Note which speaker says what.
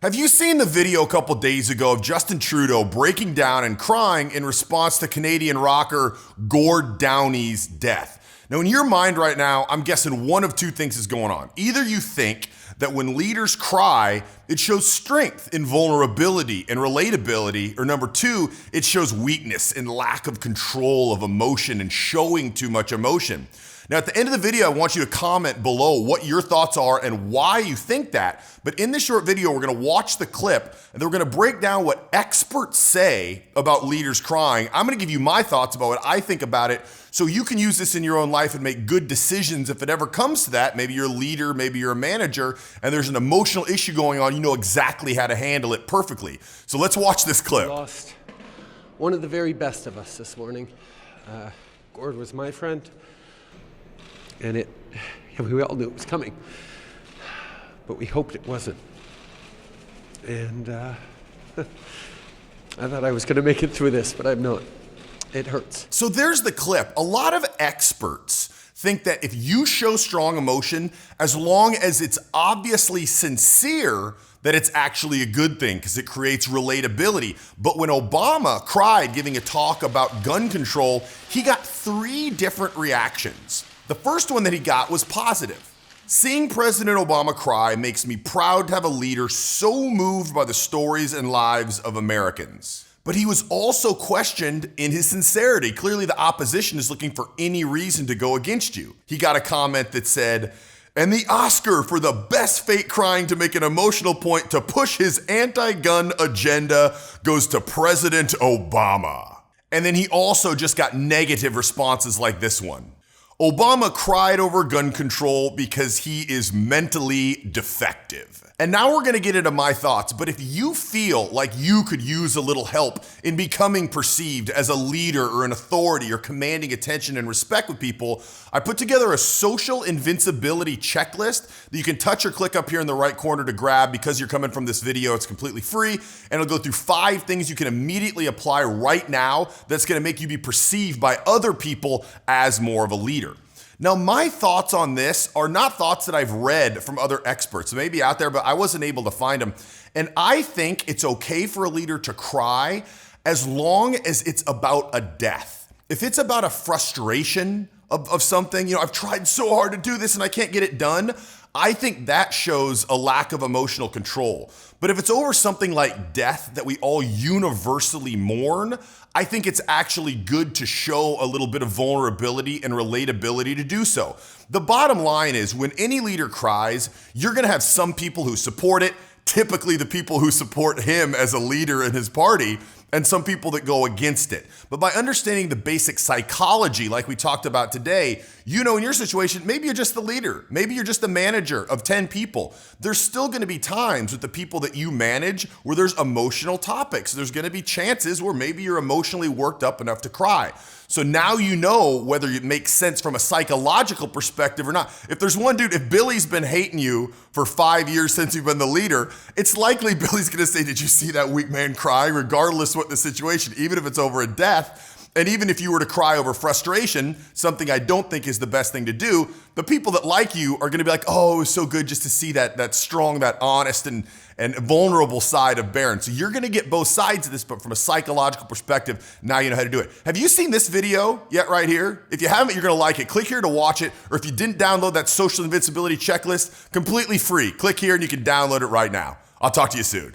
Speaker 1: Have you seen the video a couple days ago of Justin Trudeau breaking down and crying in response to Canadian rocker Gord Downie's death? Now, in your mind right now, I'm guessing one of two things is going on. Either you think that when leaders cry, it shows strength in vulnerability and relatability, or number two, it shows weakness and lack of control of emotion and showing too much emotion. Now, at the end of the video, I want you to comment below what your thoughts are and why you think that. But in this short video, we're gonna watch the clip and then we're gonna break down what experts say about leaders crying. I'm gonna give you my thoughts about what I think about it so you can use this in your own life and make good decisions if it ever comes to that. Maybe you're a leader, maybe you're a manager, and there's an emotional issue going on, you know exactly how to handle it perfectly. So let's watch this clip.
Speaker 2: Lost one of the very best of us this morning. Gord was my friend. And we all knew it was coming, but we hoped it wasn't. And I thought I was gonna make it through this, but I'm not. It hurts.
Speaker 1: So there's the clip. A lot of experts think that if you show strong emotion, as long as it's obviously sincere, that it's actually a good thing because it creates relatability. But when Obama cried giving a talk about gun control, he got 3 different reactions. The first one that he got was positive. Seeing President Obama cry makes me proud to have a leader so moved by the stories and lives of Americans. But he was also questioned in his sincerity. Clearly the opposition is looking for any reason to go against you. He got a comment that said, "And the Oscar for the best fake crying to make an emotional point to push his anti-gun agenda goes to President Obama." And then he also just got negative responses like this one. Obama cried over gun control because he is mentally defective. And now we're gonna get into my thoughts, but if you feel like you could use a little help in becoming perceived as a leader or an authority or commanding attention and respect with people, I put together a social invincibility checklist that you can touch or click up here in the right corner to grab. Because you're coming from this video, it's completely free, and it'll go through 5 things you can immediately apply right now that's gonna make you be perceived by other people as more of a leader. Now, my thoughts on this are not thoughts that I've read from other experts. They may be out there, but I wasn't able to find them. And I think it's okay for a leader to cry as long as it's about a death. If it's about a frustration of something, I've tried so hard to do this and I can't get it done, I think that shows a lack of emotional control. But if it's over something like death that we all universally mourn, I think it's actually good to show a little bit of vulnerability and relatability to do so. The bottom line is when any leader cries, you're gonna have some people who support it, typically the people who support him as a leader in his party, and some people that go against it. But by understanding the basic psychology like we talked about today, in your situation, maybe you're just the leader, maybe you're just the manager of 10 people. There's still gonna be times with the people that you manage where there's emotional topics. There's gonna be chances where maybe you're emotionally worked up enough to cry. So now you know whether it makes sense from a psychological perspective or not. If there's one dude, if Billy's been hating you for 5 years since you've been the leader, it's likely Billy's gonna say, "Did you see that weak man cry?" Regardless what the situation, even if it's over a death. And even if you were to cry over frustration, something I don't think is the best thing to do, the people that like you are gonna be like, "Oh, it was so good just to see that strong, that honest and vulnerable side of Barron." So you're gonna get both sides of this, but from a psychological perspective, now you know how to do it. Have you seen this video yet right here? If you haven't, you're gonna like it. Click here to watch it. Or if you didn't download that social invincibility checklist, completely free. Click here and you can download it right now. I'll talk to you soon.